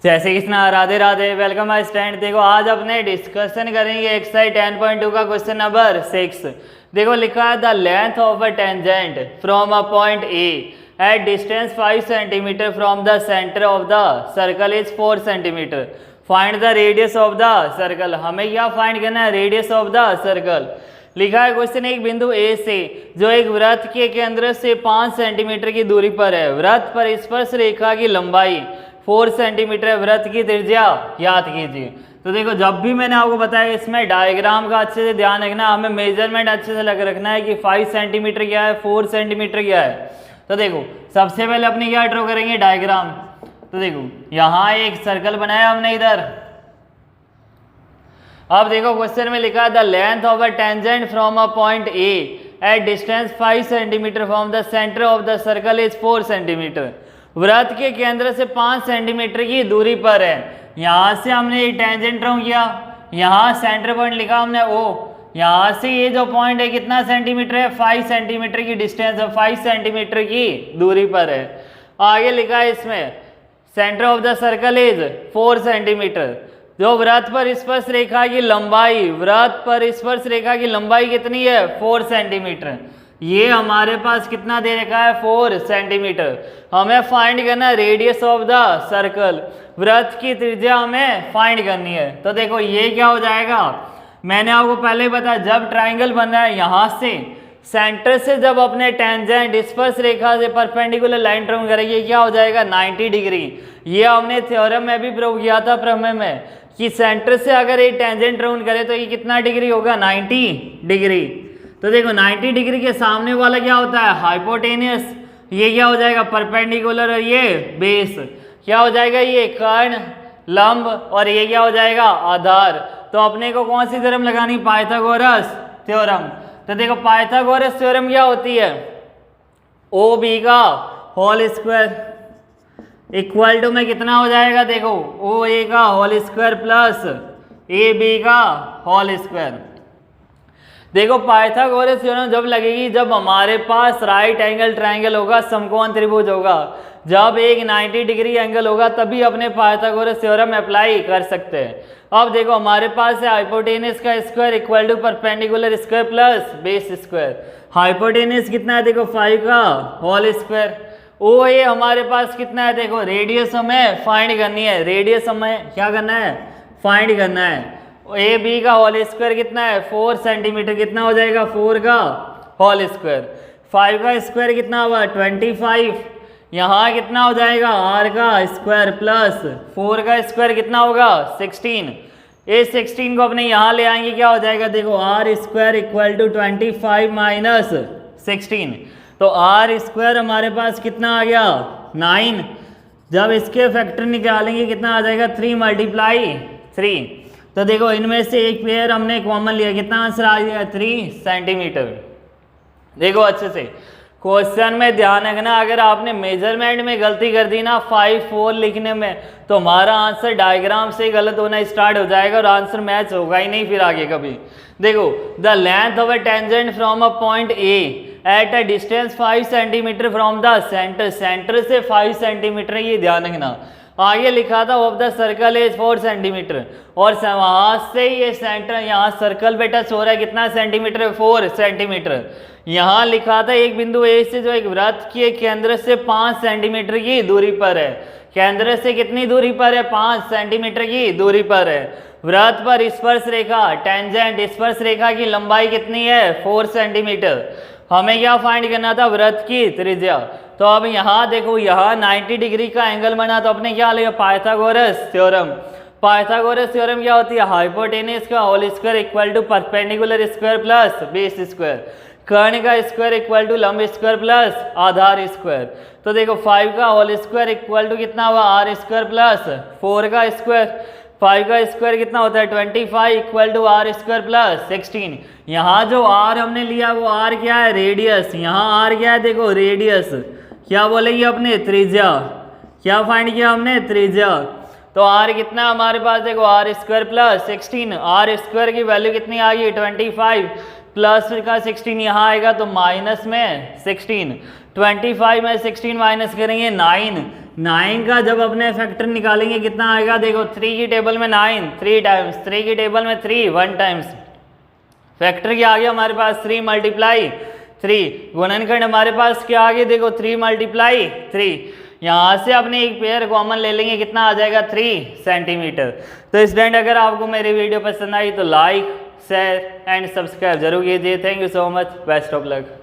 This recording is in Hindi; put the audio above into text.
जय Shri Krishna, Radhe Radhe. Welcome my student. देखो आज अपने डिस्कशन करेंगे एक्सरसाइज 10.2 का क्वेश्चन नंबर 6। देखो लिखा है the length of a tangent from a point A at distance 5 centimetre from the centre of the circle is 4 centimetre. Find the radius of the circle. हमें क्या फाइंड करना है? Radius of the circle. लिखा है क्वेश्चन एक बिंदु ए से जो एक वृत्त के केंद्र से 5 सेंटीमीटर की दूरी पर है। वृत्त पर स्पर्श रेखा की लंबाई 4 सेंटीमीटर, वृत्त की त्रिज्या ज्ञात कीजिए। तो देखो जब भी मैंने आपको बताया इसमें डायग्राम का अच्छे से ध्यान रखना, हमें मेजरमेंट अच्छे से लग रखना है कि 5 सेंटीमीटर क्या है, 4 सेंटीमीटर क्या है। तो देखो सबसे पहले अपने क्या ड्रॉ करेंगे? डायग्राम। तो देखो यहाँ एक सर्कल बनाया हमने इधर। अब देखो क्वेश्चन में लिखा है the length of a tangent from a point A at distance 5 centimetre from the centre of the circle is 4 centimetre. वृत्त के केंद्र से 5 सेंटीमीटर की दूरी पर है। यहाँ से हमने ये टेंजेंट ड्रॉ किया, यहाँ सेंटर पॉइंट लिखा हमने ओ। यहाँ से ये जो पॉइंट है कितना सेंटीमीटर है? 5 सेंटीमीटर की डिस्टेंस है, 5 सेंटीमीटर की दूरी पर है। आगे लिखा है इसमें centre of the circle is 4 centimetre. जो वृत्त पर स्पर्श रेखा की लंबाई, वृत्त पर स्पर्श रेखा की लंबाई कितनी है? 4 सेंटीमीटर। ये हमारे पास कितना दे रखा है? 4 सेंटीमीटर। हमें फाइंड करना है रेडियस ऑफ द सर्कल। वृत्त की त्रिज्या हमें फाइंड करनी है। तो देखो ये क्या हो जाएगा, मैंने आपको पहले ही बताया जब ट्राइंगल बन रहा है यहाँ से सेंटर से जब अपने टेंजेंट स्पर्श रेखा से परपेंडिकुलर लाइन ड्रॉ करेंगे क्या हो जाएगा? 90 डिग्री। ये हमने थ्योरम में भी प्रूव किया था प्रमेय में कि सेंटर से अगर ये टेंजेंट ड्रॉ करे तो ये कितना डिग्री होगा? 90 डिग्री। तो देखो 90 डिग्री के सामने वाला क्या होता है? हाइपोटेनियस। ये क्या हो जाएगा? परपेंडिकुलर। और ये बेस क्या हो जाएगा? ये कर्ण, लंब। और ये क्या हो जाएगा? आधार। तो अपने को कौन सी थ्योरम लगानी? Pythagoras theorem. तो देखो पाइथागोरस थ्योरम क्या होती है? ओ बी का होल स्क्वायर इक्वल टू में कितना हो जाएगा? देखो ओ ए का whole square plus A B का होल स्क्वायर। देखो पाइथागोरस थ्योरम जब लगेगी जब हमारे पास राइट एंगल ट्रायंगल होगा, समकोण त्रिभुज होगा। जब एक 90 डिग्री एंगल होगा तभी अपने पाइथागोरस थ्योरम अप्लाई कर सकते हैं। अब देखो हमारे पास है हाइपोटेनस का square equal to perpendicular square plus base square. Hypotenuse कितना है? देखो 5 का होल स्क्वायर। ओ ए हमारे पास कितना है? देखो रेडियस हमें फाइंड करनी है। रेडियस हमें क्या करना है? फाइंड करना है। ए बी का होल स्क्वायर कितना है? 4 सेंटीमीटर। कितना हो जाएगा? 4 का होल स्क्वायर। 5 का स्क्वायर कितना हुआ? 25। यहाँ कितना हो जाएगा? आर का स्क्वायर प्लस 4 का स्क्वायर कितना होगा? 16। इस 16 को अपने यहाँ ले आएंगे क्या हो जाएगा? देखो R square equal to 25 minus 16। तो आर स्क्वायर हमारे पास कितना आ गया? 9। जब इसके फैक्टर निकालेंगे कितना आ जाएगा? 3 मल्टीप्लाई 3। तो देखो इनमें से एक पेयर हमने कॉमन लिया, कितना आंसर आ गया? 3 सेंटीमीटर। देखो अच्छे से क्वेश्चन में ध्यान रखना, अगर आपने मेजरमेंट में गलती कर दी ना 5 4 लिखने में तो हमारा आंसर डायग्राम से गलत होना स्टार्ट हो जाएगा और आंसर मैच होगा ही नहीं फिर आगे कभी। देखो the length of a tangent from a point A at a distance 5 centimetre from the centre. Centre से 5 सेंटीमीटर, ये ध्यान रखना। आगे लिखा था of the circle is 4 centimetre. और वहां से ये सेंटर, यहाँ सर्कल पे टच हो रहा है कितना सेंटीमीटर? 4 सेंटीमीटर। यहाँ लिखा था एक बिंदु ए से जो एक वृत्त के केंद्र से 5 सेंटीमीटर की दूरी पर है। केंद्र से कितनी दूरी पर है? 5 सेंटीमीटर की दूरी पर है। वृत्त पर स्पर्श रेखा टेंजेंट स्पर्श रेखा की लंबाई कितनी है? 4 सेंटीमीटर। हमें क्या फाइंड करना था? वृत्त की त्रिज्या। तो अब यहाँ देखो यहाँ 90 डिग्री का एंगल बना तो अपने क्या लिया? Pythagoras theorem. पाइथागोरस थ्योरम क्या होती है? हाइपोटेनस का whole square equal to perpendicular square plus base square. कर्ण का स्क्वायर इक्वल टू लंब स्क्वायर प्लस आधार स्क्वायर। तो देखो 5 का होल स्क्वायर इक्वल टू कितना हुआ? आर स्क्वायर प्लस 4 का स्क्वायर। 5 का स्क्वायर कितना होता है? 25 equal to R square plus 16। यहाँ जो आर हमने लिया वो आर क्या है? रेडियस। यहाँ आर क्या है? देखो रेडियस। क्या बोलेंगे अपने? त्रिज्या। क्या फाइंड किया हमने? त्रिज्या। तो आर कितना हमारे पास? देखो R square plus 16। R square की वैल्यू कितनी आ गई? 25 प्लस का 16 यहाँ आएगा तो माइनस में 16। 25 में 16 माइनस करेंगे 9। 9 का जब अपने फैक्टर निकालेंगे कितना आएगा, देखो 3 की टेबल में 9 3 टाइम्स, 3 की टेबल में 3 1 टाइम्स, फैक्टर क्या आ गया हमारे पास 3 मल्टीप्लाई 3, गुणनखंड हमारे पास क्या आ गया, देखो 3 मल्टीप्लाई 3, यहाँ से अपने एक पेयर कॉमन ले लेंगे कितना आ जाएगा 3 सेंटीमीटर। तो स्टूडेंट अगर आपको मेरी वीडियो पसंद आई तो लाइक शेयर एंड सब्सक्राइब जरूर कीजिए। Thank you so much, best of luck.